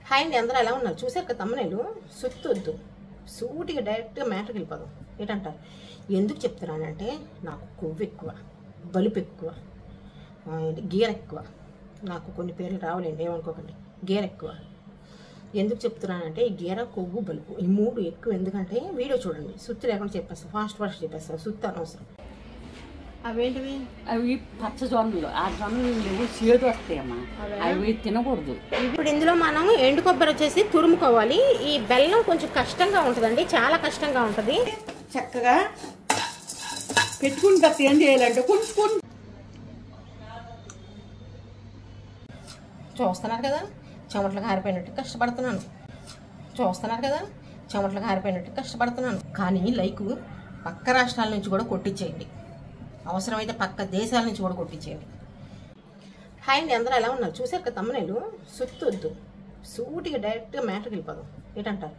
Hi అండి, అందరూ ఎలా ఉన్నారు? చూసారు కదా తమ్మునేలు. సుత్తొద్దు, సూటిగా డైరెక్ట్గా మ్యాటర్కి వెళ్ళిపోదాం. ఏంటంటారు? ఎందుకు చెప్తున్నానంటే నాకు కొవ్వు ఎక్కువ, బలుపు ఎక్కువ, గీర ఎక్కువ. నాకు కొన్ని పేర్లు రావాలండి, ఏమనుకోకండి. గీర ఎక్కువ. ఎందుకు చెప్తున్నానంటే ఈ గీర, కొవ్వు, బలుపు ఈ మూడు ఎక్కువ. ఎందుకంటే వీడియో చూడండి, సుత్తి లేకుండా చెప్పేస్తాను, ఫాస్ట్ చెప్పేస్తాను. సుత్తి అనవసరం. అవేంటివి? అవి పచ్చ జొన్నలు. ఆ జొన్నలు లేవు, చేదు వస్తాయమ్మా, అవి తినకూడదు. ఇప్పుడు ఇందులో మనం ఎండు కొబ్బరి వచ్చేసి తురుముకోవాలి. ఈ బెల్లం కొంచెం కష్టంగా ఉంటుందండి, చాలా కష్టంగా ఉంటుంది. చక్కగా పెట్టుకుని తర్వాత ఏం చేయాలంటే కొంచెం చూస్తున్నారు కదా, చెమటలకు ఆరిపోయినట్టు కష్టపడుతున్నాను. కానీ లైక్ పక్క రాష్ట్రాల నుంచి కూడా కొట్టించేయండి, అవసరమైతే పక్క దేశాల నుంచి కూడా కొట్టించేయండి. హాయ్ అండి, అందరూ ఎలా ఉన్నారు? చూసారు కదా తమ్మునేలు. సుత్తొద్దు, సూటిగా డైరెక్ట్గా మ్యాటర్కి వెళ్ళిపోదాం. ఏంటంటారు?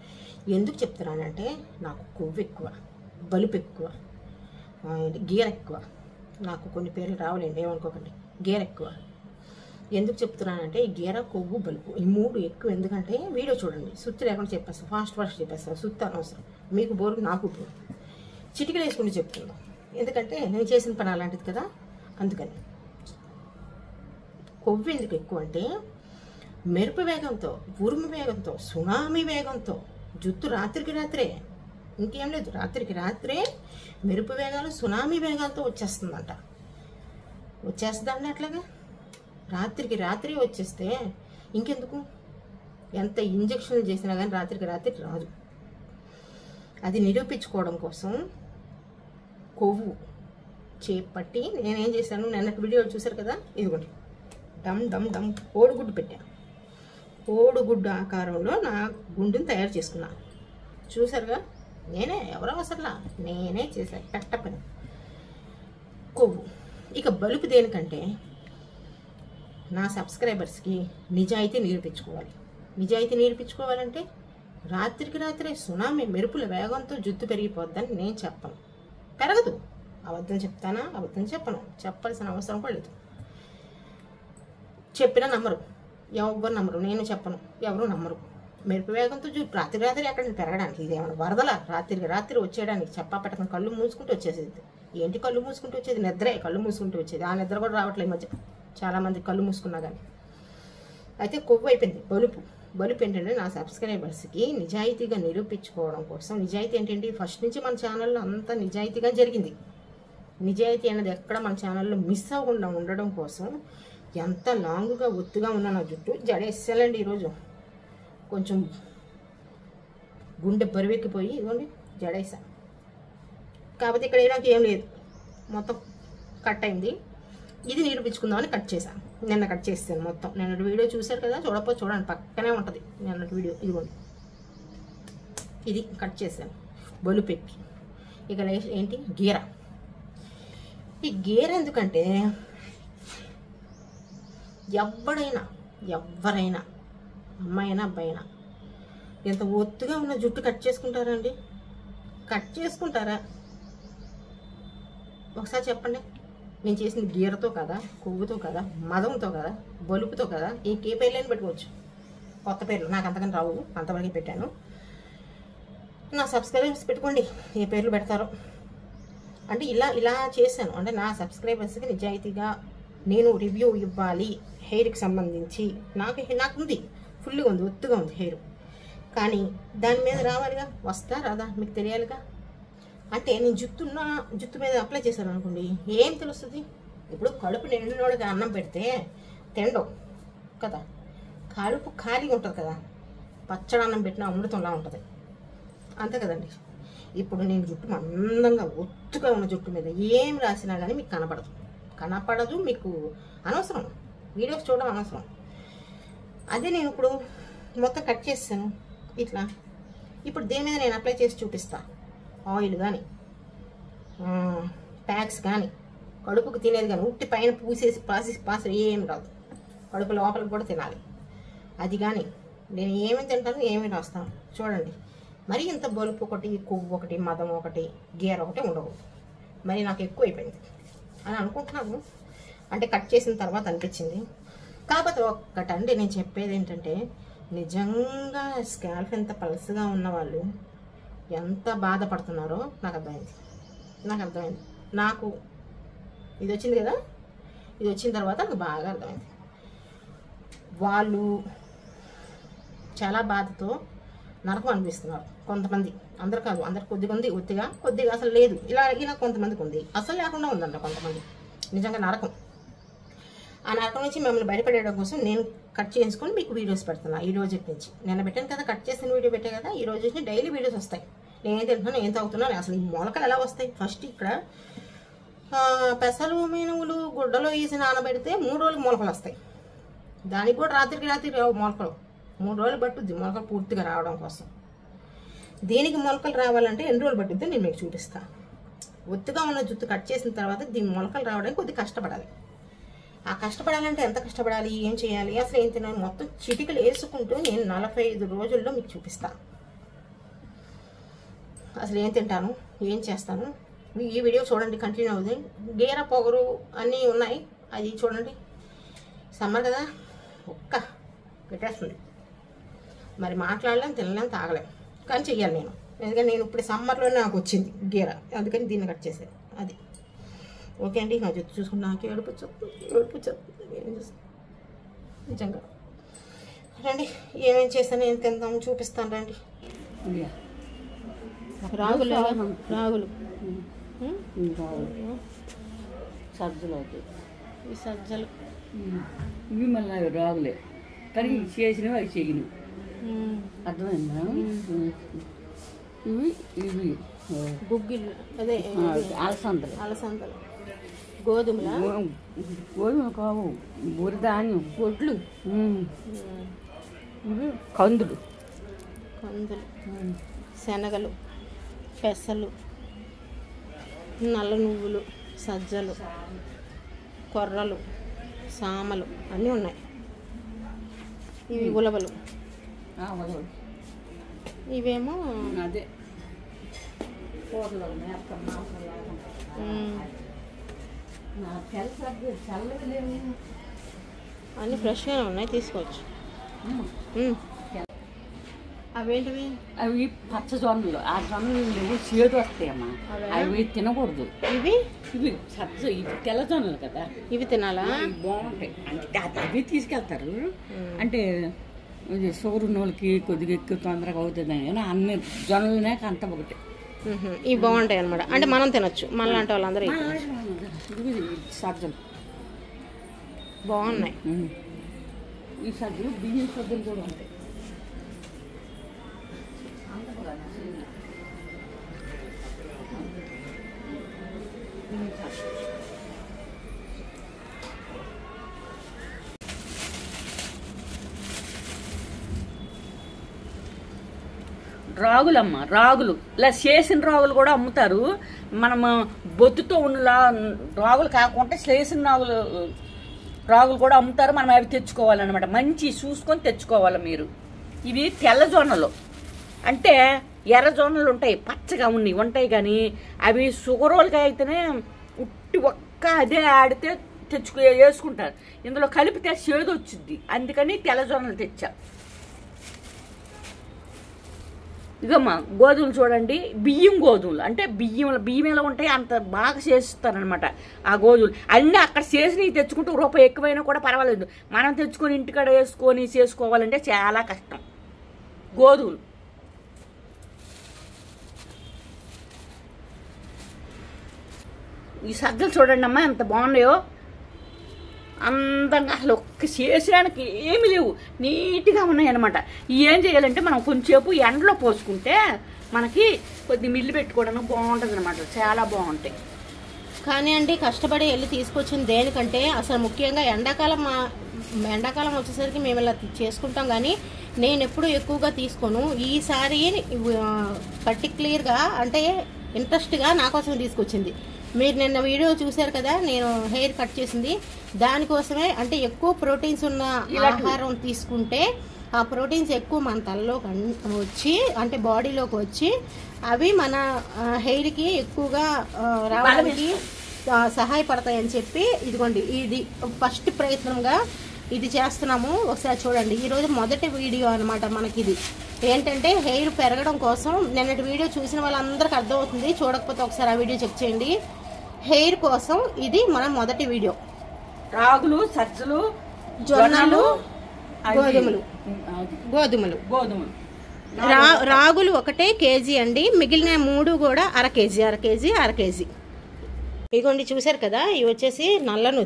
ఎందుకు చెప్తున్నానంటే నాకు కొవ్వు ఎక్కువ, బలుపు ఎక్కువ, గీర ఎక్కువ. నాకు కొన్ని పేర్లు రావాలండి, ఏమనుకోకండి. గీర ఎక్కువ. ఎందుకు చెప్తున్నానంటే ఈ గీర, కొవ్వు, బలుపు ఈ మూడు ఎక్కువ. ఎందుకంటే వీడియో చూడండి, సుత్తి లేకుండా చెప్పేస్తాను, ఫాస్ట్ చెప్పేస్తాను. సుత్తి అనవసరం, మీకు బోరు, నాకు బోరు. చిటికలు వేసుకుంటూ చెప్తున్నాను, ఎందుకంటే నేను చేసిన పని అలాంటిది కదా, అందుకని. కొవ్వు ఎందుకు ఎక్కువ అంటే మెరుపు వేగంతో, ఉరుము వేగంతో, సునామీ వేగంతో జుట్టు రాత్రికి రాత్రే, ఇంకేం లేదు, రాత్రికి రాత్రే మెరుపు వేగాలు, సునామీ వేగాలతో వచ్చేస్తుందంట. వచ్చేస్తుందండి అట్లాగా రాత్రికి రాత్రి వచ్చేస్తే ఇంకెందుకు? ఎంత ఇంజక్షన్లు చేసినా కానీ రాత్రికి రాత్రి రాదు. అది నిరూపించుకోవడం కోసం కొవ్వు చేపట్టి నేనేం చేశాను, నిన్నటి వీడియో చూసారు కదా, ఇదిగోండి డమ్ డమ్ డమ్ కోడిగుడ్డు పెట్టాను. కోడిగుడ్డు ఆకారంలో నా గుండుని తయారు చేసుకున్నాను. చూసారుగా, నేనే, ఎవరో అసలు నేనే చేశాను, పెట్టపని. కొవ్వు. ఇక బలుపు దేనికంటే నా సబ్స్క్రైబర్స్కి నిజాయితీ నిరూపించుకోవాలంటే రాత్రికి రాత్రే సునామీ మెరుపుల వేగంతో జుట్టు పెరిగిపోద్దని నేను చెప్పను, పెరగదు. అబద్ధం చెప్తానా? అబద్ధం చెప్పను, చెప్పాల్సిన అవసరం కూడా లేదు. చెప్పినా నమ్మరు, ఎవరు నమ్మరు. నేను చెప్పను, ఎవరు నమ్మరు. మెరుపు వేగంతో జుట్టు రాత్రి రాత్రి ఎక్కడ పెరగడానికి ఇదేమన్నా వరదలా? రాత్రికి రాత్రి వచ్చేయడానికి చెప్పా పెట్టకుండా కళ్ళు మూసుకుంటూ వచ్చేసేది. ఏంటి కళ్ళు మూసుకుంటూ వచ్చేది? నిద్రే కళ్ళు మూసుకుంటూ వచ్చేది. ఆ నిద్ర కూడా రావట్లేదు ఈ మధ్య చాలామంది, కళ్ళు మూసుకున్నా కానీ. అయితే కొవ్వు అయిపోయింది. బలుపు ఏంటంటే నా సబ్స్క్రైబర్స్కి నిజాయితీగా నిరూపించుకోవడం కోసం. నిజాయితీ ఏంటంటే ఫస్ట్ నుంచి మన ఛానల్లో అంతా నిజాయితీగా జరిగింది. నిజాయితీ అనేది ఎక్కడ మన ఛానల్లో మిస్ అవ్వకుండా ఉండడం కోసం ఎంత లాంగ్గా ఒత్తుగా ఉన్న నా జుట్టు జడేసాలండి. ఈరోజు కొంచెం గుండె బరువెక్కిపోయి ఇదిగోండి జడేసా. కాకపోతే ఇక్కడ నాకు ఏం లేదు, మొత్తం కట్ అయింది. ఇది నిరూపించుకుందామని కట్ చేశాను. నిన్న కట్ చేస్తాను మొత్తం. నిన్నటి వీడియో చూశారు కదా, చూడకపోతే చూడండి, పక్కనే ఉంటుంది నిన్నటి వీడియో. ఇదిగోండి, ఇది కట్ చేశాను బలుపెక్కి. ఇక ఏంటి? గీర. ఈ గీర ఎందుకంటే ఎవరైనా అమ్మాయినా అబ్బాయినా ఎంత ఒత్తుగా ఉన్న జుట్టు కట్ చేసుకుంటారండి? కట్ చేసుకుంటారా? ఒకసారి చెప్పండి. నేను చేసింది గీరతో కదా, కొవ్వుతో కదా, మదంతో కదా, బలుపుతో కదా. ఇంకే పేర్లేని పెట్టుకోవచ్చు, కొత్త పేర్లు నాకు అంతకని రావు, అంతవరకు పెట్టాను. నా సబ్స్క్రైబర్స్ పెట్టుకోండి ఏ పేర్లు పెడతారో. అంటే ఇలా చేశాను అంటే నా సబ్స్క్రైబర్స్కి నిజాయితీగా నేను రివ్యూ ఇవ్వాలి. హెయిర్కి సంబంధించి నాకు ఉంది, ఫుల్గా ఉంది, ఒత్తుగా ఉంది హెయిర్. కానీ దాని మీద రావాలిగా, వస్తా రాదా మీకు తెలియాలిగా. అంటే నేను జుట్టు మీద అప్లై చేశాను అనుకోండి, ఏం తెలుస్తుంది? ఇప్పుడు కడుపు నిండినోడికి అన్నం పెడితే తినడం కదా, కడుపు ఖాళీగా ఉంటుంది కదా, పచ్చడి అన్నం పెట్టిన అమృతంలా ఉంటుంది, అంతే కదండి. ఇప్పుడు నేను జుట్టు మందంగా ఒత్తుగా ఉన్న జుట్టు మీద ఏం రాసినా కానీ మీకు కనపడదు, మీకు అనవసరం, వీడియోస్ చూడడం అనవసరం. అదే నేను ఇప్పుడు మొత్తం కట్ చేస్తాను ఇట్లా. ఇప్పుడు దేని మీద నేను అప్లై చేసి చూపిస్తా. ఆయిల్ కానీ, ప్యాక్స్ కానీ, కడుపుకు తినేది కానీ, ఉట్టి పైన పూసేసి పాసి ఏం రాదు, కడుపు లోపలికి కూడా తినాలి. అది కానీ నేను ఏమేమి తింటాను, ఏమేమి రాస్తాను చూడండి. మరి ఇంత బలుపు ఒకటి, కొవ్వు ఒకటి, మదం ఒకటి, గీర ఒకటి ఉండవు. మరి నాకు ఎక్కువ అయిపోయింది అని అనుకుంటున్నాను. అంటే కట్ చేసిన తర్వాత అనిపించింది. కాకపోతే ఒక్కటండి నేను చెప్పేది ఏంటంటే నిజంగా స్కాల్ప్ ఎంత పల్స్గా ఉన్న వాళ్ళు ఎంత బాధపడుతున్నారో నాకు అర్థమైంది. నాకు ఇది వచ్చింది కదా, ఇది వచ్చిన తర్వాత నాకు బాగా అర్థమైంది. వాళ్ళు చాలా బాధతో నరకం అనిపిస్తున్నారు కొంతమంది, అందరు కాదు, అందరు కొద్దిగా అసలు లేదు, ఇలా కొంతమందికి ఉంది, అసలు లేకుండా ఉందంట కొంతమంది. నిజంగా నరకం. ఆ నరకం నుంచి మిమ్మల్ని బయటపడేయడం కోసం నేను కట్ చేసుకొని మీకు వీడియోస్ పెడుతున్నా. ఈ రోజు నుంచి నిన్న పెట్టాను కదా, కట్ చేసిన వీడియో పెట్టే కదా, ఈ రోజు నుంచి డైలీ వీడియోస్ వస్తాయి. నేను ఏం తింటున్నాను, ఏం తాగుతున్నాను, అసలు ఈ మొలకలు ఎలా వస్తాయి. ఫస్ట్ ఇక్కడ పెసలు మినువులు గుడ్డలో వేసి నానబెడితే 3 రోజులకు మొలకలు వస్తాయి. దానికి కూడా రాత్రికి రావు మొలకలు, 3 రోజులు పట్టుద్ది మొలకలు పూర్తిగా రావడం కోసం. దీనికి మొలకలు రావాలంటే ఎన్ని రోజులు పట్టుద్దో నేను మీకు చూపిస్తాను. ఒత్తుగా ఉన్న జుట్టు కట్ చేసిన తర్వాత దీని మొలకలు రావడానికి కొద్దిగా కష్టపడాలి. ఆ కష్టపడాలంటే ఎంత కష్టపడాలి, ఏం చేయాలి, అసలు ఏం తినాలి, మొత్తం చిటికలు వేసుకుంటూ నేను 45 రోజుల్లో మీకు చూపిస్తాను. అసలు ఏం తింటాను, ఏం చేస్తాను, ఈ వీడియో చూడండి, కంటిన్యూ అవుతుంది. గేర పొగరు అన్నీ ఉన్నాయి, అది చూడండి. సమ్మర్ కదా, ఒక్క పెట్టేస్తుంది. మరి మాట్లాడలేం, తినలేం, తాగలేం, కానీ చెయ్యాలి నేను. ఎందుకంటే నేను ఇప్పుడు సమ్మర్లోనే నాకు వచ్చింది గీర, అందుకని దీన్ని కట్ చేసేది. అది ఓకే అండి. నా జుట్టు చూసుకుంటే నాకు ఏడుపు చెప్తుంది ఏం చేస్తాను నిజంగా. రండి, ఏమేమి చేస్తాను, ఏం తిందాం చూపిస్తాను రండి. రాగులు సజ్జలు అవుతాయి, ఈ సజ్జలు ఇవి మళ్ళీ రాగులే, కానీ చేసినవి అవి చేయను. అర్థమైందా? ఇవి గుగ్గిళ్ళు, అదే అలసందలు, గోధుమలు కావు, బురి ధాన్యం, గొడ్లు, ఇవి కందులు, శనగలు, పెసలు, నల్ల నువ్వులు, సజ్జలు, కొర్రలు, సామలు అన్నీ ఉన్నాయి. ఇవి ఉలవలు, ఇవేమో అదే అన్నీ ఫ్రెష్గానే ఉన్నాయి, తీసుకోవచ్చు. అవేంటివి? అవి పచ్చ జొన్నలు. ఆ జొన్నలు చేదు వస్తాయమ్మా, అవి తినకూడదు. ఇవి సజ్జ, ఇవి తెల్ల జొన్నలు కదా, ఇవి తినాలా? బాగుంటాయి. అంటే అవి తీసుకెళ్తారు, అంటే ఇది షుగర్ ఉన్న వాళ్ళకి కొద్దిగా ఎక్కువ తొందరగా అవుతుంది అని అన్ని జొన్నలనే అంత ఒకటి. ఇవి బాగుంటాయి అనమాట, అంటే మనం తినొచ్చు, మన అంటే వాళ్ళందరూ. సజ్జలు బాగున్నాయి. ఈ సజ్జలు బియ్యం సజ్జలు కూడా ఉంటాయి. రాగులమ్మ, రాగులు ఇలా చేసిన రాగులు కూడా అమ్ముతారు. మనము బొద్దుతో ఉన్న రాగులు కాకుండా చేసిన రాగులు కూడా అమ్ముతారు. మనం అవి తెచ్చుకోవాలన్నమాట, మంచి చూసుకొని తెచ్చుకోవాలి మీరు. ఇవి తెల్ల జొన్నలు, అంటే ఎర్ర జొన్నలు ఉంటాయి, పచ్చగా ఉంటాయి, కానీ అవి షుగరోళ్ళకి అయితేనే ఉట్టి ఒక్క అదే ఆడితే వేసుకుంటారు. ఇందులో కలిపితే చేదు వచ్చింది, అందుకని తెల్ల జొన్నలు తెచ్చా. ఇదమ్మా గోధుమలు చూడండి, బియ్యం గోధుమలు, అంటే బియ్యం ఎలా ఉంటాయి అంత బాగా చేస్తారనమాట. ఆ గోధుమలు అన్నీ అక్కడ చేసినవి తెచ్చుకుంటూ రూపాయి ఎక్కువైనా కూడా పర్వాలేదు, మనం తెచ్చుకొని ఇంటికాడ వేసుకొని చేసుకోవాలంటే చాలా కష్టం. గోధుమలు ఈ సజ్జలు చూడండి అమ్మా ఎంత బాగున్నాయో, అందంగా, అసలు ఒక్క చేసడానికి ఏమీ లేవు, నీట్గా ఉన్నాయన్నమాట. ఏం చేయాలంటే మనం కొంచెంసేపు ఎండలో పోసుకుంటే మనకి కొద్ది మిల్లు పెట్టుకోవడానికి బాగుంటుంది అనమాట, చాలా బాగుంటాయి. కానీ అండి కష్టపడి వెళ్ళి తీసుకొచ్చింది దేనికంటే, అసలు ముఖ్యంగా ఎండాకాలం వచ్చేసరికి మేము ఇలా చేసుకుంటాం, కానీ నేను ఎప్పుడు ఎక్కువగా తీసుకోను. ఈసారి పర్టిక్యులర్గా అంటే ఇంట్రెస్ట్గా నా కోసం తీసుకొచ్చింది. మీరు నిన్న వీడియో చూశారు కదా, నేను హెయిర్ కట్ చేసింది దానికోసమే. అంటే ఎక్కువ ప్రోటీన్స్ ఉన్న ఆహారం తీసుకుంటే ఆ ప్రోటీన్స్ ఎక్కువ మన తలలోకి వచ్చి, అంటే బాడీలోకి వచ్చి, అవి మన హెయిర్కి ఎక్కువగా రావడానికి సహాయపడతాయని చెప్పి, ఇదిగోండి ఇది ఫస్ట్ ప్రయత్నంగా ఇది చేస్తున్నాము, ఒకసారి చూడండి. ఈరోజు మొదటి వీడియో అనమాట మనకి. ఇది ఏంటంటే హెయిర్ పెరగడం కోసం. నిన్నటి వీడియో చూసిన వాళ్ళందరికీ అర్థమవుతుంది, చూడకపోతే ఒకసారి ఆ వీడియో చెక్ చేయండి. హెయిర్ కోసం ఇది మన మొదటి వీడియో. రాగులు, సజ్జలు, జొన్నలు, గోధుమలు. రాగులు 1 కేజీ అండి, మిగిలిన 3 కూడా అర కేజీ. ఇగోండి చూసారు కదా, ఇవి వచ్చేసి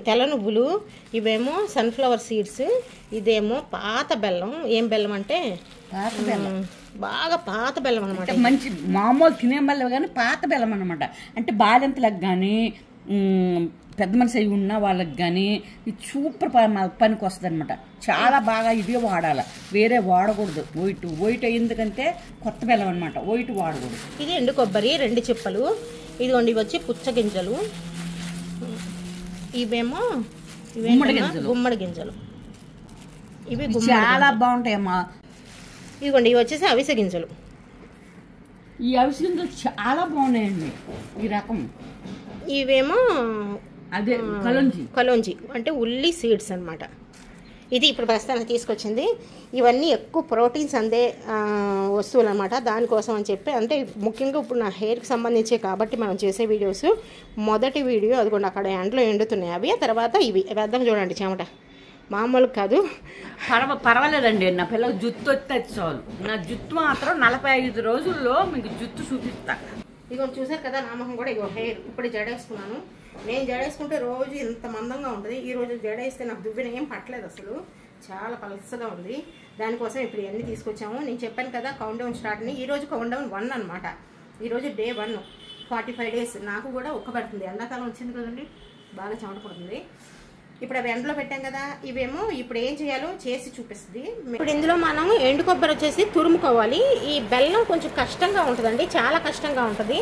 తెల్ల నువ్వులు, ఇవేమో సన్ఫ్లవర్ సీడ్స్, ఇదేమో పాత బెల్లం. ఏం బెల్లం అంటే బాగా పాత బెల్లం అనమాట. మంచి మామూలు తినే బెల్లం కానీ పాత బెల్లం అనమాట. అంటే బాలింతలకు కానీ పెద్ద మనిషి అయి ఉన్న వాళ్ళకి కానీ ఇది సూపర్ పనికి వస్తుంది అనమాట. చాలా బాగా ఇదే వాడాలి, వేరే వాడకూడదు. వైట్ ఎందుకంటే కొత్త బెల్లం అనమాట, వైట్ వాడకూడదు. ఇది ఎండు కొబ్బరి 2 చిప్పలు. ఇదిగోండి ఇవి వచ్చి పుచ్చగింజలు, ఇవేమో గుమ్మడి గింజలు. ఇవి చాలా బాగుంటాయమ్మా. ఇదిగోండి ఇవి వచ్చేసి అవిసె గింజలు. ఈ అవిసె గింజలు చాలా బాగున్నాయండి ఈ రకం. ఇవేమో అదే కలోంజి అంటే ఉల్లి సీడ్స్ అనమాట. ఇది ఇప్పుడు ప్రస్తుతానికి తీసుకొచ్చింది. ఇవన్నీ ఎక్కువ ప్రోటీన్స్ అందే వస్తువులు అనమాట. దానికోసం అని చెప్పి, అంటే ముఖ్యంగా ఇప్పుడు నా హెయిర్కి సంబంధించే కాబట్టి మనం చేసే వీడియోస్. మొదటి వీడియో అదిగోండి అక్కడ ఎండలో ఎండుతున్నాయి అవి. ఆ తర్వాత ఇవి వేద్దాం చూడండి, చెమట మామూలు కాదు. పర్వాలేదండి, నా పిల్లలకు జుట్టు వచ్చి చాలు. నా జుట్టు మాత్రం 45 రోజుల్లో మీకు జుట్టు చూపిస్తా. ఇగో చూసారు కదా, నామకం కూడా ఇగో హెయిర్ ఇప్పుడు జడేసుకున్నాను. నేను జడేసుకుంటే రోజు ఇంత మందంగా ఉంటుంది. ఈ రోజు జడేస్తే నాకు దువ్వెన ఏం పట్టలేదు, అసలు చాలా పలసగా ఉంది. దానికోసం ఇప్పుడు ఇవన్నీ తీసుకొచ్చాము. నేను చెప్పాను కదా కౌంట్ డౌన్ స్టార్ట్ని. ఈరోజు కౌంట్ డౌన్ 1 అనమాట. ఈరోజు డే 1, 45 days. నాకు కూడా పడుతుంది, ఎండాకాలం వచ్చింది కదండి, బాగా చెమట పడుతుంది. ఇప్పుడు అవి ఎండలో పెట్టాం కదా, ఇవేమో ఇప్పుడు ఏం చేయాలో చేసి చూపిస్తుంది. ఇప్పుడు ఇందులో మనం ఎండు కొబ్బరి వచ్చేసి తురుముకోవాలి. ఈ బెల్లం కొంచెం కష్టంగా ఉంటుందండి, చాలా కష్టంగా ఉంటుంది.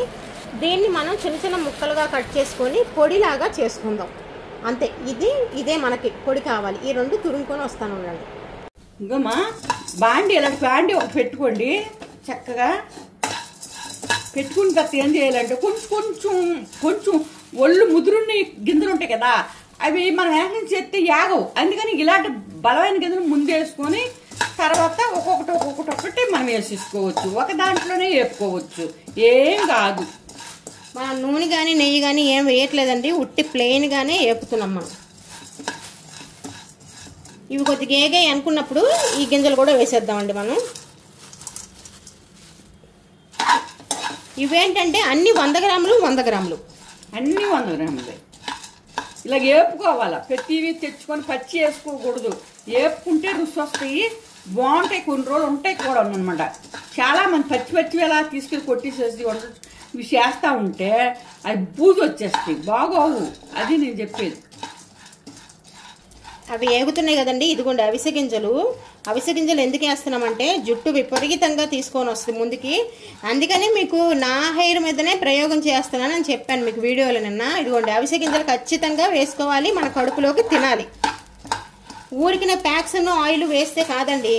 దీన్ని మనం చిన్న ముక్కలుగా కట్ చేసుకొని పొడిలాగా చేసుకుందాం అంతే. ఇదే మనకి పొడి కావాలి. ఈ 2 తురుముకొని వస్తాను ఉండండి. ఇంకమ్మా ఇలాంటి బాండి ఒకటి పెట్టుకోండి. చక్కగా పెట్టుకున్న తర్వాత ఏం చేయాలంటే కొంచెం ఒళ్ళు ముదురున్న గింజలు ఉంటాయి కదా, అవి మనం వేగం చేస్తే యాగవు. అందుకని ఇలాంటి బలమైన గింజలు ముందు వేసుకొని తర్వాత ఒక్కొక్కటి మనం వేసేసుకోవచ్చు. ఒక దాంట్లోనే వేపుకోవచ్చు, ఏం కాదు. మనం నూనె కానీ నెయ్యి కానీ ఏం వేయట్లేదండి, ఉట్టి ప్లెయిన్గానే వేపుతున్నాం మనం. ఇవి కొద్దిగా ఏగాయి అనుకున్నప్పుడు ఈ గింజలు కూడా వేసేద్దామండి మనం. ఇవేంటంటే అన్ని 100 గ్రాములు అన్ని 100 గ్రాములే. ఇలా వేపుకోవాలా, ప్రతివి తెచ్చుకొని పచ్చి వేసుకోకూడదు. వేపుకుంటే రుచి వస్తాయి, బాగుంటాయి. కొన్ని రోజులు ఉంటాయి కూడా అనమాట. చాలా మంది పచ్చి ఎలా తీసుకెళ్ళి కొట్టేసేసి ఇవి చేస్తూ ఉంటే అవి బూజు వచ్చేస్తాయి, బాగోవు. అది నేను చెప్పేది. అవి ఏగుతున్నాయి కదండి, ఇదిగోండి అవిసె గింజలు ఎందుకు వేస్తున్నామంటే జుట్టు విపరీతంగా తీసుకొని వస్తుంది ముందుకి. అందుకని మీకు నా హెయిర్ మీదనే ప్రయోగం చేస్తున్నానని చెప్పాను మీకు వీడియోలో నిన్న. ఇదిగోండి అవిసె గింజలు ఖచ్చితంగా వేసుకోవాలి, మన కడుపులోకి తినాలి. ఊరికిన ప్యాక్స్ ఆయిల్ వేస్తే కాదండి,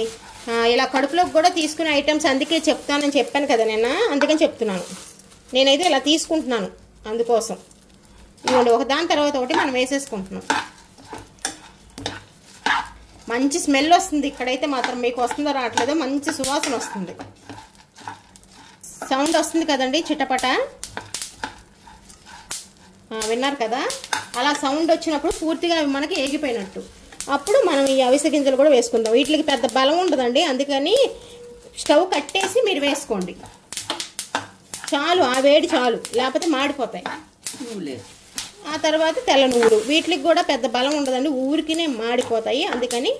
ఇలా కడుపులోకి కూడా తీసుకునే ఐటమ్స్. అందుకే చెప్తానని చెప్పాను కదా నిన్న, అందుకని చెప్తున్నాను. నేనైతే ఇలా తీసుకుంటున్నాను అందుకోసం. ఇదిగోండి ఒకదాని తర్వాత ఒకటి మనం వేసేసుకుంటున్నాం. మంచి స్మెల్ వస్తుంది. ఇక్కడైతే మాత్రం మీకు వస్తుందో రావట్లేదో మంచి సువాసన వస్తుంది. సౌండ్ వస్తుంది కదండి, చిటపట విన్నారు కదా. అలా సౌండ్ వచ్చినప్పుడు పూర్తిగా అవి మనకి ఏగిపోయినట్టు. అప్పుడు మనం ఈ అవిసె గింజలు కూడా వేసుకుందాం. వీటికి పెద్ద బలం ఉండదండి, అందుకని స్టవ్ కట్టేసి మీరు వేసుకోండి చాలు. ఆ వేడి చాలు, లేకపోతే మాడిపోతాయి. ఆ తర్వాత తెల్ల నువ్వులు, వీటికి కూడా పెద్ద బలం ఉండదండి, ఊరికినే మాడిపోతాయి. అందుకని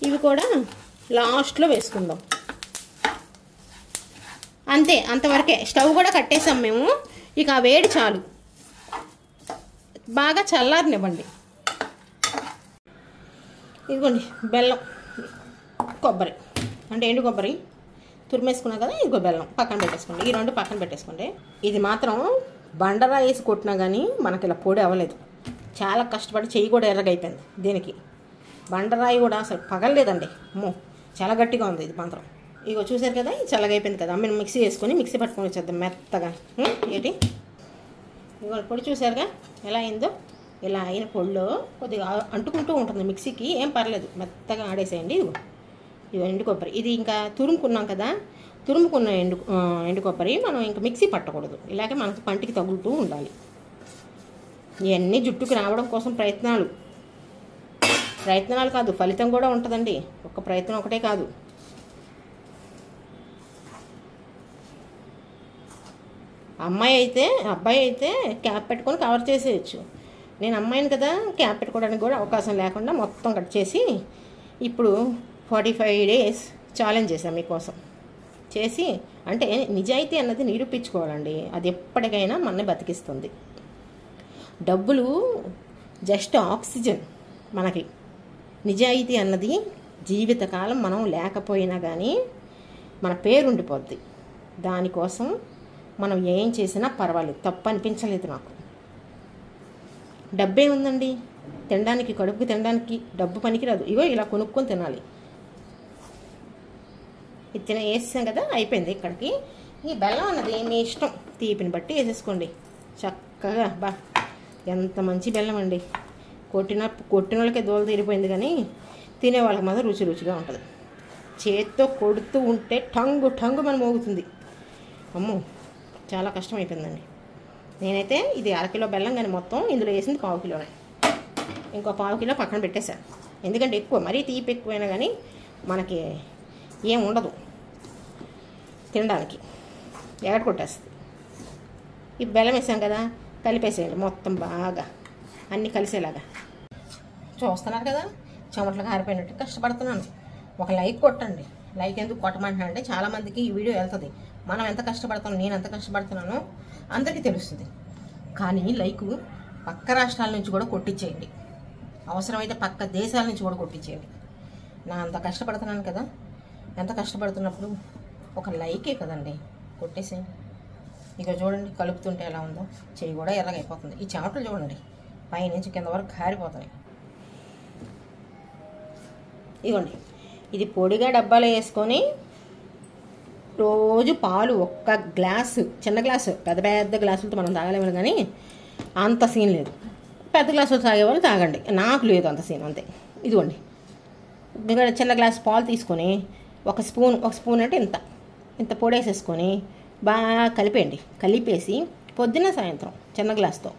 ఇవి కూడా లాస్ట్లో వేసుకుందాం అంతే. అంతవరకే. స్టవ్ కూడా కట్టేసాం మేము. ఇక ఆ వేడి చాలు, బాగా చల్లారనివ్వండి. ఇదిగోండి బెల్లం, కొబ్బరి అంటే ఎండు కొబ్బరి తురిమేసుకున్నాం కదా, ఇంకో బెల్లం పక్కన పెట్టేసుకోండి. ఈ 2 పక్కన పెట్టేసుకోండి. ఇది మాత్రం బండరా వేసి కొట్టినా కానీ మనకి ఇలా పొడి అవ్వలేదు. చాలా కష్టపడి చెయ్యి కూడా ఎర్రగైపోయింది దీనికి. బండరాయి కూడా అసలు పగలలేదండి, అమ్మో చాలా గట్టిగా ఉంది ఇది మాత్రం. ఇగో చూసారు కదా, ఇది చల్లగైపోయింది కదా. మేము మిక్సీ వేసుకొని మిక్సీ పట్టుకొని వచ్చేద్దాం మెత్తగా. ఏంటి ఇగో పొడి చూసారుగా ఎలా అయిందో. ఇలా అయిన పొడిలో కొద్దిగా అంటుకుంటూ ఉంటుంది మిక్సీకి, ఏం పర్లేదు, మెత్తగా ఆడేసేయండి. ఇది ఎండు కొబ్బరి, ఇది ఇంకా తురుముకున్నాం కదా, తురుముకున్న ఎండు కొబ్బరి మనం ఇంకా మిక్సీ పట్టకూడదు, ఇలాగే మనకు పంటికి తగులుతూ ఉండాలి. ఇవన్నీ జుట్టుకు రావడం కోసం ప్రయత్నాలు కాదు, ఫలితం కూడా ఉంటుందండి. ఒక్క ప్రయత్నం ఒకటే కాదు. అబ్బాయి అయితే క్యాప్ పెట్టుకొని కవర్ చేసేయచ్చు. నేను అమ్మాయిని కదా, క్యాప్ పెట్టుకోవడానికి కూడా అవకాశం లేకుండా మొత్తం కట్ చేసి ఇప్పుడు 45 days ఛాలెంజ్ చేశాను మీకోసం. చేసి అంటే నిజాయితీ అన్నది నిరూపించుకోవాలండి, అది ఎప్పటికైనా మనని బతికిస్తుంది. డబ్బులు జస్ట్ ఆక్సిజన్ మనకి. నిజాయితీ అన్నది జీవితకాలం మనం లేకపోయినా కానీ మన పేరు ఉండిపోద్ది. దానికోసం మనం ఏం చేసినా పర్వాలేదు, తప్పు అనిపించలేదు నాకు. డబ్బే ఉందండి, తినడానికి, కడుపుకి తినడానికి డబ్బు పనికిరాదు. ఇగో ఇలా కొనుక్కొని తినాలి. ఇది వేసాం కదా, అయిపోయింది. ఇక్కడికి ఈ బెల్లం అన్నది మీ ఇష్టం, తీపిని బట్టి వేసేసుకోండి చక్కగా. ఎంత మంచి బెల్లం అండి, కొట్టిన వాళ్ళకే దోల తీరిపోయింది, కానీ తినే వాళ్ళకి మాత్రం రుచిగా ఉంటుంది. చేత్తో కొడుతూ ఉంటే టంగు మనం మోగుతుంది. అమ్మో, చాలా కష్టం అయిపోయిందండి. నేనైతే ఇది 1/2 కిలో బెల్లం కానీ మొత్తం ఇందులో వేసింది 1/4 కిలోనే. ఇంకో 1/4 కిలో పక్కన పెట్టేశాను, ఎందుకంటే ఎక్కువ మరీ తీపి ఎక్కువైనా కానీ మనకి ఏం ఉండదు తినడానికి, ఎగట కొట్టేస్తుంది. ఈ బెల్లం వేసాం కదా, కలిపేసేయండి మొత్తం బాగా అన్నీ కలిసేలాగా. చూస్తున్నారు కదా, చెమటలకు ఆరిపోయినట్టు కష్టపడుతున్నాను. ఒక లైక్ కొట్టండి. లైక్ ఎందుకు కొట్టమంటున్నా అంటే చాలామందికి ఈ వీడియో వెళ్తుంది, మనం ఎంత కష్టపడతాం, నేను ఎంత కష్టపడుతున్నానో అందరికీ తెలుస్తుంది. కానీ లైక్ పక్క రాష్ట్రాల నుంచి కూడా కొట్టించేయండి, అవసరమైతే పక్క దేశాల నుంచి కూడా కొట్టించేయండి. నా అంత కష్టపడుతున్నాను కదా, ఎంత కష్టపడుతున్నప్పుడు ఒక లైకే కదండి, కొట్టేసేయండి. ఇక చూడండి కలుపుతుంటే ఎలా ఉందో, చెయ్యి కూడా ఎర్రగా అయిపోతుంది. ఈ చెమటలు చూడండి పైనుంచి కింద వరకు కారిపోతున్నాయి. ఇదిగోండి, ఇది పొడిగా డబ్బాలో వేసుకొని రోజు పాలు 1 గ్లాసు, చిన్న గ్లాసు, పెద్ద గ్లాసులతో మనం తాగలేము కానీ అంత సీన్ లేదు. పెద్ద గ్లాసులు తాగేవాళ్ళు తాగండి, నాకు లేదు అంత సీన్, అంతే. ఇదిగోండి, చిన్న గ్లాసు పాలు తీసుకొని ఒక స్పూన్ అంటే ఇంత పొడి వేసేసుకొని బాగా కలిపేసి పొద్దున్న సాయంత్రం చిన్న గ్లాస్తో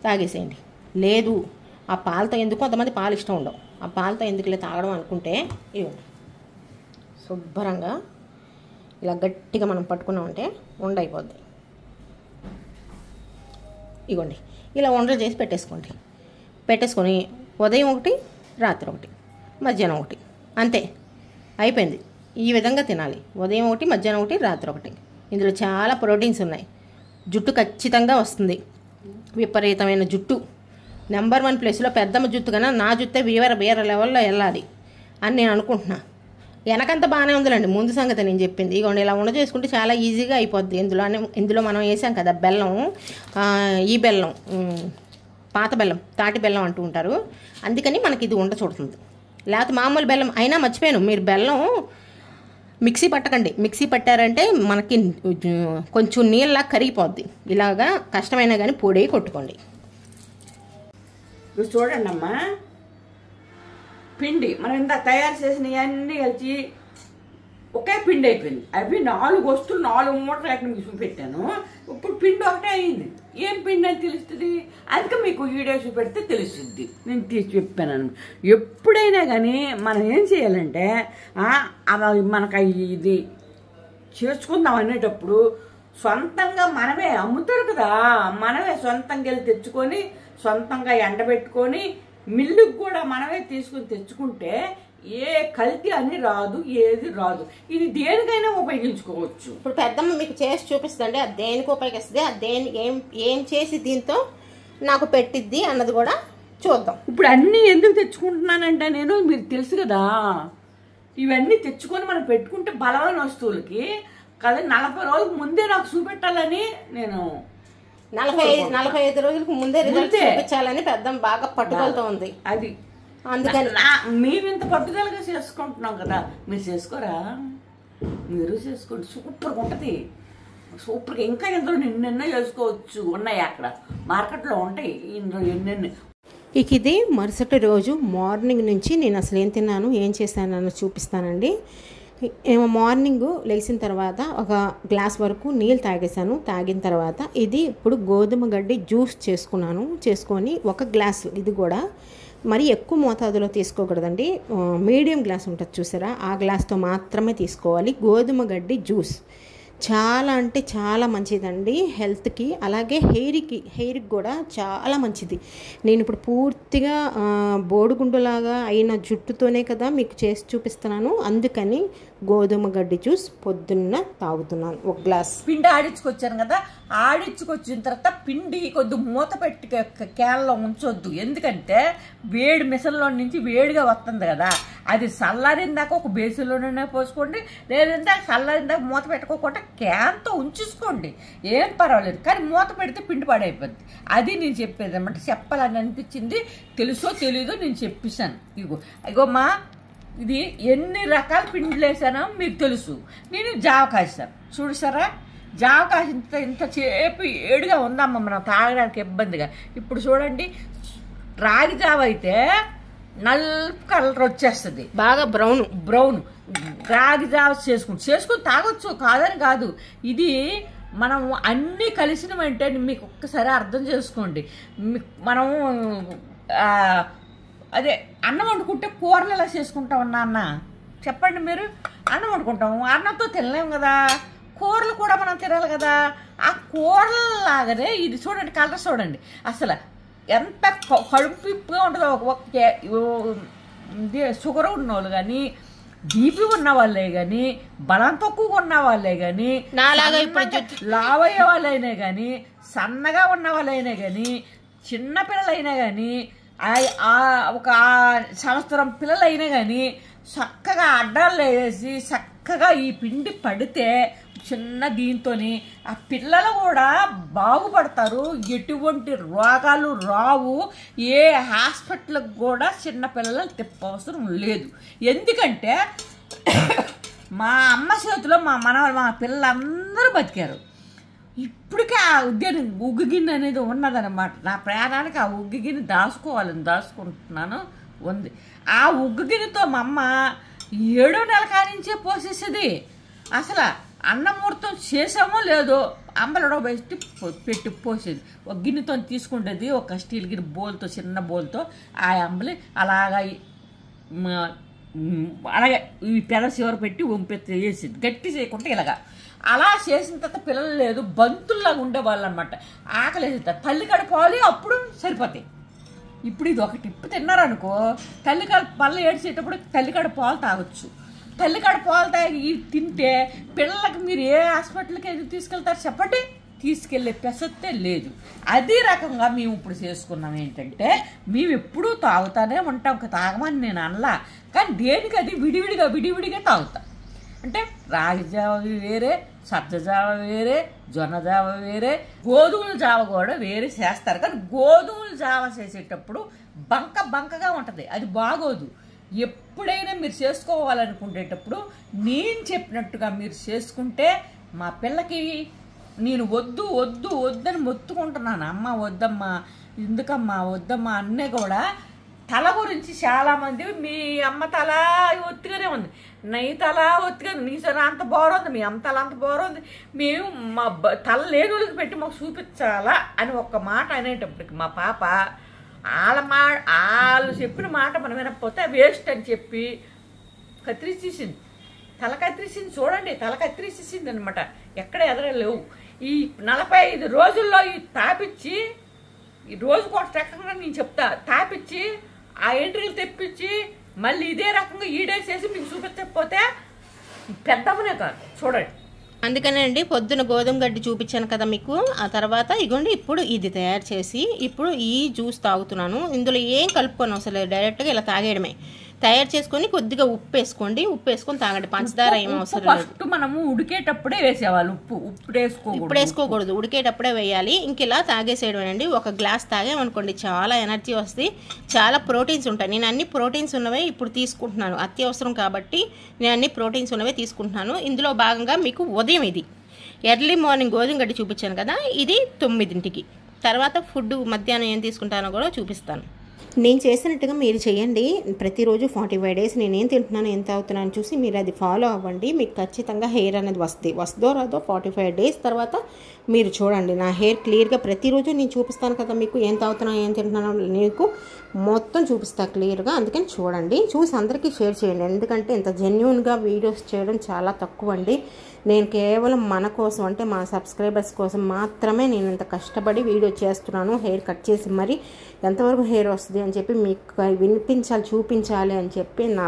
తాగేసేయండి. లేదు ఆ పాలతో ఎందుకు, కొంతమంది పాలు ఇష్టం ఉండవు, ఆ పాలతో ఎందుకులే తాగడం అనుకుంటే ఇవ్వండి, శుభ్రంగా ఇలా గట్టిగా మనం పట్టుకున్నామంటే ఉండైపోద్ది. ఇగోండి ఇలా ఉండలు చేసి పెట్టేసుకొని ఉదయం 1, రాత్రి 1, మధ్యాహ్నం 1, అంతే అయిపోయింది. ఈ విధంగా తినాలి. ఉదయం 1, మధ్యాహ్నం 1, రాత్రి 1. ఇందులో చాలా ప్రోటీన్స్ ఉన్నాయి. జుట్టు ఖచ్చితంగా వస్తుంది, విపరీతమైన జుట్టు. నెంబర్ 1 ప్లేస్లో పెద్దమ్మ జుట్టు కన్నా నా జుట్టే వేరే లెవెల్లో వెళ్ళాలి అని నేను అనుకుంటున్నా. వెనకంతా బాగానే ఉందిలేండి, ముందు సంగతి నేను చెప్పింది. ఇగోండి ఇలా ఉండ చేసుకుంటే చాలా ఈజీగా అయిపోద్ది. ఇందులో మనం వేసాం కదా బెల్లం, ఈ బెల్లం పాత బెల్లం, తాటి బెల్లం అంటూ ఉంటారు, అందుకని మనకి ఇది ఉండ చూడుతుంది. లేకపోతే మామూలు బెల్లం అయినా మర్చిపోయాను, మీరు బెల్లం మిక్సీ పట్టకండి. మిక్సీ పట్టారంటే మనకి కొంచెం నీళ్ళలా కరిగిపోద్ది. ఇలాగా కష్టమైనా కానీ పొడి కొట్టుకోండి. ఇప్పుడు చూడండి అమ్మా, పిండి మనం ఇంత తయారు చేసినవి అన్నీ కలిసి ఒకే పిండి అయిపోయింది. అవి 4 వస్తువులు 4 మూటలు ఎక్కడ పెట్టాను. ఇప్పుడు పిండి ఒకటే అయింది. ఏం పిండి అని తెలుస్తుంది, అందుకే మీకు వీడియో చూపెడితే తెలుస్తుంది. నేను తీసి చెప్పాను. ఎప్పుడైనా కానీ మనం ఏం చేయాలంటే మనకు ఇది చేసుకుందాం అనేటప్పుడు సొంతంగా మనమే అమ్ముతారు కదా, మనమే సొంతంగా వెళ్ళి తెచ్చుకొని సొంతంగా ఎండబెట్టుకొని మిల్లుకి కూడా మనమే తీసుకుని తెచ్చుకుంటే ఏ కల్తీ అని రాదు, ఏది రాదు. ఇది దేనికైనా ఉపయోగించుకోవచ్చు. ఇప్పుడు పెద్దమ్మ మీకు చేసి చూపిస్తుంది, అది దేనికి ఉపయోగిస్తుంది, అది ఏం చేసి దీంతో నాకు పెట్టిద్ది అన్నది కూడా చూద్దాం. ఇప్పుడు అన్నీ ఎందుకు తెచ్చుకుంటున్నానంటే నేను, మీరు తెలుసు కదా, ఇవన్నీ తెచ్చుకొని మనం పెట్టుకుంటే బలమైన వస్తువులకి కదా 40 రోజులకు ముందే నాకు చూపెట్టాలని నేను 45 రోజులకు ముందే రిజల్ట్ చూపించాలని పెద్దమ్మ బాగా పట్టుదలతో ఉంది. అది అందుకని మేము ఇంత పట్టుదలగా చేసుకుంటున్నాం కదా, మీరు చేసుకోరా, మీరు చేసుకోండి, సూపర్గా ఉంటుంది. సూపర్గా. ఇంకా ఇందులో నిన్నెన్నో చేసుకోవచ్చు, ఉన్నాయి అక్కడ మార్కెట్లో ఉంటాయి ఇందులో ఎన్నెన్ని. ఇక ఇది మరుసటి రోజు మార్నింగ్ నుంచి నేను అసలు ఏం తిన్నాను ఏం చేశానని చూపిస్తానండి. మార్నింగ్ లేచిన తర్వాత ఒక గ్లాస్ వరకు నీళ్ళు తాగేశాను. తాగిన తర్వాత ఇది ఇప్పుడు గోధుమ గడ్డి జ్యూస్ చేసుకొని ఒక గ్లాసు, ఇది కూడా మరి ఎక్కువ మోతాదులో తీసుకోకూడదండి. మీడియం గ్లాస్ ఉంటుంది చూసారా, ఆ గ్లాస్తో మాత్రమే తీసుకోవాలి. గోధుమ గడ్డి జ్యూస్ చాలా అంటే చాలా మంచిదండి హెల్త్కి, అలాగే హెయిర్కి కూడా చాలా మంచిది. నేను ఇప్పుడు పూర్తిగా బోడిగుండులాగా అయిన జుట్టుతోనే కదా మీకు చేసి చూపిస్తున్నాను, అందుకని గోధుమ గడ్డి జ్యూస్ పొద్దున్న తాగుతున్నాను ఒక గ్లాస్. పిండి ఆడించుకొచ్చాను కదా, ఆడించుకొచ్చిన తర్వాత పిండి కొద్ది మూత పెట్టి క్యాన్లో ఉంచొద్దు. ఎందుకంటే వేడి మిషన్లో నుంచి వేడిగా వస్తుంది కదా, అది చల్లారిందాక ఒక బేసిన్లోనే పోసుకోండి, లేదంటే చల్లారిందాక మూత పెట్టుకోకుండా క్యాన్తో ఉంచేసుకోండి, ఏం పర్వాలేదు. కానీ మూత పెడితే పిండి పాడైపోద్ది. అది నేను చెప్పేది అనమాట. చెప్పాలని అనిపించింది, తెలుసో తెలీదో నేను చెప్పేశాను. ఇగో మా ఇది ఎన్ని రకాల పిండిలు వేసానో మీకు తెలుసు. నేను జావ కాసాను చూసారా, జావ కాసిన ఇంతసేపు ఏడుగా ఉందమ్మ మనం తాగడానికి ఇబ్బందిగా. ఇప్పుడు చూడండి, రాగి జావ అయితే నలుపు కలర్ వచ్చేస్తుంది, బాగా బ్రౌన్. రాగి జావ చేసుకుని తాగొచ్చు, కాదని కాదు. ఇది మనం అన్నీ కలిసినవంటే మీకు ఒక్కసారి అర్థం చేసుకోండి. మనం అదే అన్నం వండుకుంటే కూరలు ఎలా చేసుకుంటాం నాన్న చెప్పండి మీరు? అన్నం వండుకుంటాము, అన్నంతో తినలేము కదా, కూరలు కూడా మనం తినాలి కదా. ఆ కూరలాగానే ఇది చూడండి, కలర్ చూడండి, అసలు ఎంత కడుపుగా ఉంటుందో. షుగర్ ఉన్న వాళ్ళు కానీ, బీపీ ఉన్న వాళ్ళే కానీ, బలం తక్కువగా ఉన్న వాళ్ళే కానీ, లావయ్యే వాళ్ళైనా కానీ, సన్నగా ఉన్న వాళ్ళైనా కానీ, చిన్నపిల్లలైనా కానీ, ఒక సంవత్సరం పిల్లలైనా కానీ చక్కగా అడ్డాలు వేసి చక్కగా ఈ పిండి పడితే చిన్న దీంతో ఆ పిల్లలు కూడా బాగుపడతారు, ఎటువంటి రోగాలు రావు, ఏ హాస్పిటల్కి కూడా చిన్న పిల్లలు తిప్పవసరం లేదు. ఎందుకంటే మా అమ్మ చేతిలో మా పిల్లలందరూ బతికారు. ఇప్పటికే ఆ ఉగ్గు గిన్నె అనేది ఉన్నదన్నమాట. నా ప్రాణానికి ఆ ఉగ్గు గిన్నె దాచుకుంటున్నాను ఉంది. ఆ ఉగ్గు గిన్నెతో మా అమ్మ 7వ నెల కానించే పోసేసేది. అసలు అన్నమూర్తం చేసామో లేదో అంబలడో పెట్టి పోసేది. ఒక గిన్నెతో తీసుకుంటేది, ఒక స్టీల్ గిన్నె బోల్తో, చిన్న బోల్తో ఆ అంబలి అలాగా అలాగే ఈ పెద చివర పెట్టి వంపెత్తి వేసేది, గట్టి చేయకుండా ఇలాగా. అలా చేసిన తర్వాత పిల్లలు లేదు, బంతుల్లాగా ఉండేవాళ్ళు అనమాట. ఆకలి వేసేది, తల్లికాడ పాలు అప్పుడు సరిపోతాయి. ఇప్పుడు ఇది ఒక టిప్పు తిన్నారనుకో, తల్లికాడ పళ్ళు ఏడ్చేటప్పుడు తల్లికాడ పాలు తాగొచ్చు. తల్లికాడ పాలు తాగి తింటే పిల్లలకి మీరు ఏ హాస్పిటల్కి ఎందుకు తీసుకెళ్తారు చెప్పండి? తీసుకెళ్ళే ప్రసక్తే లేదు. అదే రకంగా మేము ఇప్పుడు చేసుకున్నాం ఏంటంటే, మేము ఎప్పుడూ తాగుతానే ఉంటాం, తాగమని నేను అనలా, కానీ దేనికి అది విడివిడిగా తాగుతాం. అంటే రాగి జావ వేరే, సజ్జ జావ వేరే, జొన్న జావ వేరే, గోధుమల జావ కూడా వేరే చేస్తారు. కానీ గోధుమల జావ చేసేటప్పుడు బంకగా ఉంటుంది, అది బాగోదు. ఎప్పుడైనా మీరు చేసుకోవాలనుకునేటప్పుడు నేను చెప్పినట్టుగా మీరు చేసుకుంటే, మా పిల్లకి నేను వద్దని మొత్తుకుంటున్నాను, అమ్మ వద్దమ్మా, ఎందుకమ్మా వద్దమ్మా అన్నీ కూడా. తల గురించి చాలామంది మీ అమ్మ తల ఒత్తిగానే ఉంది, నీ తల ఒత్తిగా, నీ తల అంత బాగుంది, మీ అమ్మ తల అంత బాగుంది, మేము మా తల లేనులకి పెట్టి మాకు చూపించాలా అని ఒక్క మాట అనేటప్పటికి మా పాప వాళ్ళు చెప్పిన మాట మనం వినకపోతే వేస్ట్ అని చెప్పి కత్తిరించేసింది, తల కత్తిరించింది. చూడండి, తల కత్తిరించేసింది అనమాట, ఎక్కడ ఎదరలేవు. ఈ 45 రోజుల్లో ఈ తాపిచ్చి, ఈ రోజుకు ఒక రకంగా నేను చెప్తా, తాపిచ్చి ఆ ఎంట్రీలు తెప్పించి మళ్ళీ ఇదే రకంగా ఈడేసేసి మీకు చూపించకపోతే పెద్దమ్మనే కాదు. చూడండి, అందుకనే అండి పొద్దున గోధుమ గడ్డి చూపించాను కదా మీకు. ఆ తర్వాత ఇగోండి ఇప్పుడు ఇది తయారు చేసి ఇప్పుడు ఈ జ్యూస్ తాగుతున్నాను. ఇందులో ఏం కలుపుకోను అసలు, డైరెక్ట్గా ఇలా తాగేయడమే. తయారు చేసుకొని కొద్దిగా ఉప్పు వేసుకొని తాగండి, పంచదార ఏం అవసరం లేదు. ఫస్ట్ మనము ఉడికేటప్పుడే వేసేవాళ్ళు, ఇప్పుడు వేసుకోకూడదు, ఉడికేటప్పుడే వేయాలి. ఇంక ఇలా తాగేసేయడం అండి. ఒక గ్లాస్ తాగేమనుకోండి చాలా ఎనర్జీ వస్తుంది, చాలా ప్రోటీన్స్ ఉంటాయి. నేను అన్ని ప్రోటీన్స్ ఉన్నవే ఇప్పుడు తీసుకుంటున్నాను, అత్యవసరం కాబట్టి నేను అన్ని ప్రోటీన్స్ ఉన్నవే తీసుకుంటున్నాను. ఇందులో భాగంగా మీకు ఉదయం ఎర్లీ మార్నింగ్ గోధుమ గడ్డి చూపించాను కదా, ఇది 9ంటికి. తర్వాత ఫుడ్ మధ్యాహ్నం ఏం తీసుకుంటానో కూడా చూపిస్తాను. నేను చేసినట్టుగా మీరు చేయండి. ప్రతిరోజు 45 డేస్ నేనేం తింటున్నాను, ఎంత అవుతున్నాను చూసి మీరు అది ఫాలో అవ్వండి. మీకు ఖచ్చితంగా హెయిర్ అనేది వస్తుందో రాదో 45 డేస్ తర్వాత మీరు చూడండి. నా హెయిర్ క్లియర్గా ప్రతిరోజు నేను చూపిస్తాను కదా మీకు, ఎంత అవుతున్నాను ఏం తింటున్నానో నీకు మొత్తం చూపిస్తా క్లియర్గా. అందుకని చూడండి, చూసి అందరికీ షేర్ చేయండి. ఎందుకంటే ఇంత జెన్యూన్గా వీడియోస్ చేయడం చాలా తక్కువ అండి. నేను కేవలం మన కోసం, అంటే మా సబ్స్క్రైబర్స్ కోసం మాత్రమే నేను ఇంత కష్టపడి వీడియో చేస్తున్నాను. హెయిర్ కట్ చేసి మరి ఎంతవరకు హెయిర్ వస్తుంది అని చెప్పి మీకు వినిపించాలి, చూపించాలి అని చెప్పి నా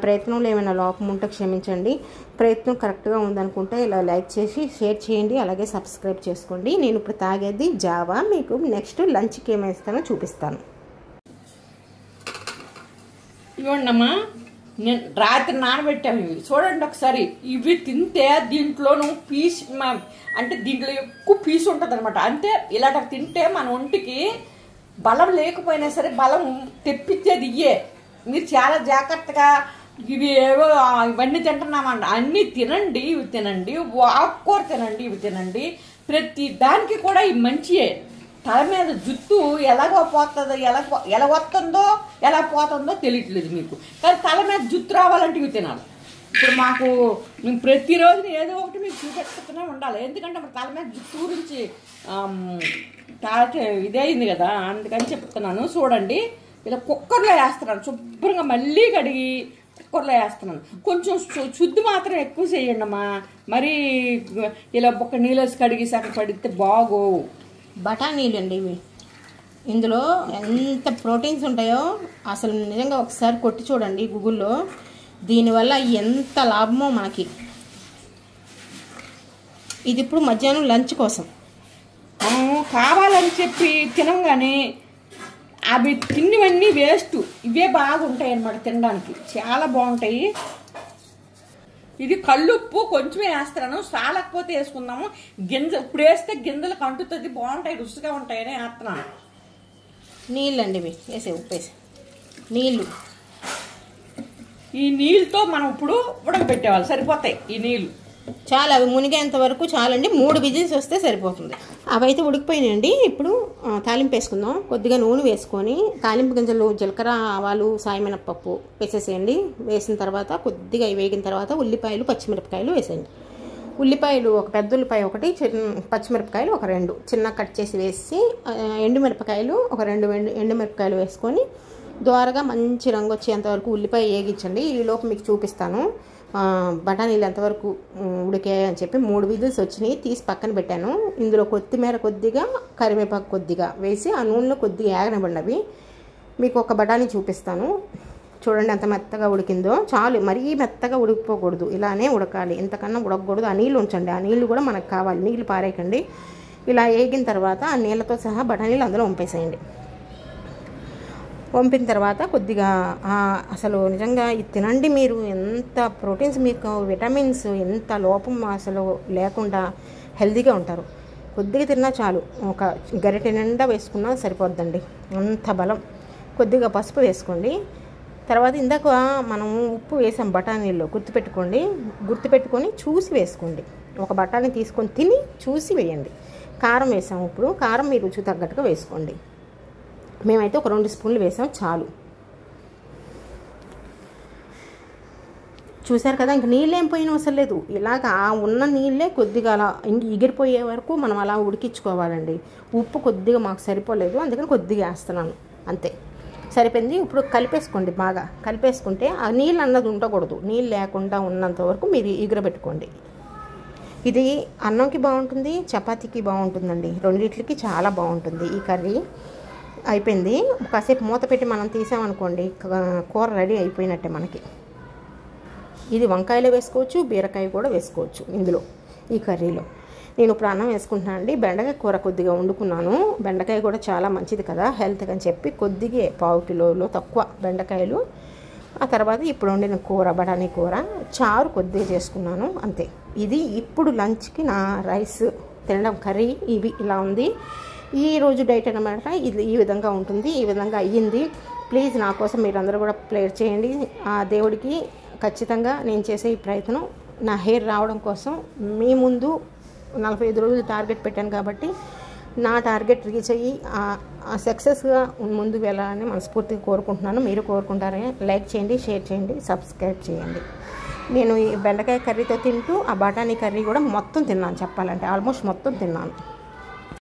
ప్రయత్నంలో ఏమైనా లోపం ఉంటే క్షమించండి. ప్రయత్నం కరెక్ట్గా ఉందనుకుంటే ఇలా లైక్ చేసి షేర్ చేయండి, అలాగే సబ్స్క్రైబ్ చేసుకోండి. నేను ఇప్పుడు తాగేది జావా. మీకు నెక్స్ట్ లంచ్కి ఏమేస్తానో చూపిస్తాను. ఇవ్వండమ్మా, నేను రాత్రి నానబెట్టాము ఇవి చూడండి ఒకసారి. ఇవి తింటే దీంట్లోనూ పీస్ అంటే దీంట్లో ఎక్కువ పీస్ ఉంటుంది అనమాట. అంటే ఇలాంటి తింటే మన ఒంటికి బలం లేకపోయినా సరే బలం తెప్పించేది ఇయ్యే. మీరు చాలా జాగ్రత్తగా ఇవి ఏవో ఇవన్నీ తింటున్నామండి, అన్నీ తినండి. ఇవి తినండి, ఆకుకూర తినండి, ఇవి తినండి. ప్రతి దానికి కూడా ఇవి మంచియే. తల మీద జుట్టు ఎలాగో పోతుందో, ఎలా వస్తుందో ఎలా పోతుందో తెలియట్లేదు మీకు. కానీ తల మీద జుట్టు రావాలంటే ఇవి తినాలి. ఇప్పుడు మేము ప్రతిరోజు ఏదో ఒకటి మీకు చూపెట్టుకునే ఉండాలి. ఎందుకంటే మన తల మీద జుట్టు గురించి ఇదే అయింది కదా, అందుకని చెప్తున్నాను. చూడండి, ఇలా కుక్కర్లో వేస్తున్నాను. శుభ్రంగా మళ్ళీ కడిగి కుక్కర్లో వేస్తున్నాను. కొంచెం శుద్ధి మాత్రం ఎక్కువ చేయండి అమ్మా. మరి ఇలా ఒక్క నీళ్ళు వేసి కడిగి సగం పడితే బాగోవు. బఠానీలు అండి ఇవి. ఇందులో ఎంత ప్రోటీన్స్ ఉంటాయో అసలు నిజంగా ఒకసారి కొట్టి చూడండి గూగుల్లో. దీనివల్ల ఎంత లాభమో మనకి. ఇది ఇప్పుడు మధ్యాహ్నం లంచ్ కోసం కావాలని చెప్పి తినంగానే అవి తిన్నవన్నీ వేస్ట్. ఇవే బాగుంటాయి అన్నమాట, తినడానికి చాలా బాగుంటాయి. ఇది కళ్ళుప్పు కొంచెమే వేస్తున్నాను, సాలకపోతే వేసుకుందాము. ఇప్పుడు వేస్తే గింజలకు అంటుతుంది, బాగుంటాయి, రుచిగా ఉంటాయని వేస్తున్నాను. నీళ్ళు అండి ఇవి వేసే, ఉప్పేసి నీళ్ళు. ఈ నీళ్ళతో మనం ఇప్పుడు ఉడకబెట్టేవాళ్ళు, సరిపోతాయి ఈ నీళ్ళు. చాలా అవి మునిగేంత వరకు చాలండి. 3 విజిల్స్ వస్తే సరిపోతుంది. అవైతే ఉడికిపోయినాయండి. ఇప్పుడు తాలింపు వేసుకుందాం. కొద్దిగా నూనె వేసుకొని తాలింపు గింజలు, జీలకర్ర, ఆవాలు, సాయమినపప్పు వేసేసేయండి. వేసిన తర్వాత కొద్దిగా వేగిన తర్వాత ఉల్లిపాయలు, పచ్చిమిరపకాయలు వేసేయండి. ఉల్లిపాయలు ఒక పెద్ద ఉల్లిపాయ ఒకటి, పచ్చిమిరపకాయలు ఒక 2 చిన్న కట్ చేసి వేసి, ఎండుమిరపకాయలు ఒక 2 ఎండుమిరపకాయలు వేసుకొని దోరగా మంచి రంగు వచ్చేంత వరకు ఉల్లిపాయ వేగించండి. ఈలోపు మీకు చూపిస్తాను బఠానీలు ఎంతవరకు ఉడికాయి అని చెప్పి. 3 విజిల్స్ వచ్చినాయి, తీసి పక్కన పెట్టాను. ఇందులో కొత్తిమీర కొద్దిగా, కరివేపాకు కొద్దిగా వేసి ఆ నూనెలో కొద్దిగా ఏగనివ్వండి. అవి మీకు ఒక బఠానీ చూపిస్తాను. చూడండి ఎంత మెత్తగా ఉడికిందో. చాలు, మరీ మెత్తగా ఉడికిపోకూడదు, ఇలానే ఉడకాలి. ఇంతకన్నా ఉడకకూడదు. ఆ నీళ్ళు ఉంచండి, ఆ నీళ్ళు కూడా మనకు కావాలి. నీళ్ళు పారేయకండి. ఇలా వేగిన తర్వాత ఆ నీళ్ళతో సహా బఠానీలు అందులో వంపేసేయండి. వంపిన తర్వాత కొద్దిగా అసలు నిజంగా ఇది తినండి మీరు. ఎంత ప్రోటీన్స్, మీకు విటమిన్స్, ఎంత లోపం అసలు లేకుండా హెల్తీగా ఉంటారు. కొద్దిగా తిన్నా చాలు, ఒక గరిటె నిండా వేసుకున్నా సరిపోద్దండి, అంత బలం. కొద్దిగా పసుపు వేసుకోండి. తర్వాత ఇందాక మనం ఉప్పు వేసాం బఠానీల్లో, గుర్తుపెట్టుకొని చూసి వేసుకోండి. ఒక బఠానీ తీసుకొని తిని చూసి వేయండి. కారం వేసాము, ఇప్పుడు కారం మీ రుచి తగ్గట్టుగా వేసుకోండి. మేమైతే ఒక 2 స్పూన్లు వేసాం, చాలు. చూసారు కదా, ఇంక నీళ్ళు ఏం పోయినా అవసరం లేదు. ఇలాగ ఉన్న నీళ్ళే కొద్దిగా అలా ఎగిరిపోయే వరకు మనం అలా ఉడికించుకోవాలండి. ఉప్పు కొద్దిగా మాకు సరిపోలేదు, అందుకని కొద్దిగా వేస్తున్నాను, అంతే, సరిపోయింది. ఇప్పుడు కలిపేసుకోండి, బాగా కలిపేసుకుంటే ఆ నీళ్ళు అన్నది ఉండకూడదు. నీళ్ళు లేకుండా ఉన్నంత వరకు మీరు ఎగిరబెట్టుకోండి. ఇది అన్నంకి బాగుంటుంది, చపాతీకి బాగుంటుందండి, రెండిట్లకి చాలా బాగుంటుంది ఈ కర్రీ. అయిపోయింది. కాసేపు మూత పెట్టి మనం తీసామనుకోండి, కూర రెడీ అయిపోయినట్టే మనకి. ఇది వంకాయలో వేసుకోవచ్చు, బీరకాయ కూడా వేసుకోవచ్చు ఇందులో, ఈ కర్రీలో. నేను ఇప్పుడు అన్నం వేసుకుంటున్నాను అండి. బెండకాయ కూర కొద్దిగా వండుకున్నాను. బెండకాయ కూడా చాలా మంచిది కదా హెల్త్కి అని చెప్పి కొద్దిగా 1/2 కిలోలో తక్కువ బెండకాయలు. ఆ తర్వాత ఇప్పుడు వండిన కూర, బఠానీ కూర, చారు కొద్దిగా చేసుకున్నాను, అంతే. ఇది ఇప్పుడు లంచ్కి నా రైస్ తినడం కర్రీ ఇవి ఇలా ఉంది. ఈరోజు డైట్ అన్నమాట. ఇది ఈ విధంగా ఉంటుంది, ఈ విధంగా అయ్యింది. ప్లీజ్ నా కోసం మీరందరూ కూడా ప్రేయర్ చేయండి. ఆ దేవుడికి ఖచ్చితంగా నేను చేసే ఈ ప్రయత్నం నా హెయిర్ రావడం కోసం మీ ముందు 45 రోజులు టార్గెట్ పెట్టాను కాబట్టి నా టార్గెట్ రీచ్ అయ్యి సక్సెస్గా ముందుకు వెళ్ళాలని మనస్ఫూర్తిగా కోరుకుంటున్నాను. మీరు కోరుకుంటారని లైక్ చేయండి, షేర్ చేయండి, సబ్స్క్రైబ్ చేయండి. నేను ఈ బెండకాయ కర్రీతో తింటూ ఆ బఠానీ కర్రీ కూడా మొత్తం తిన్నాను, చెప్పాలంటే ఆల్మోస్ట్ మొత్తం తిన్నాను.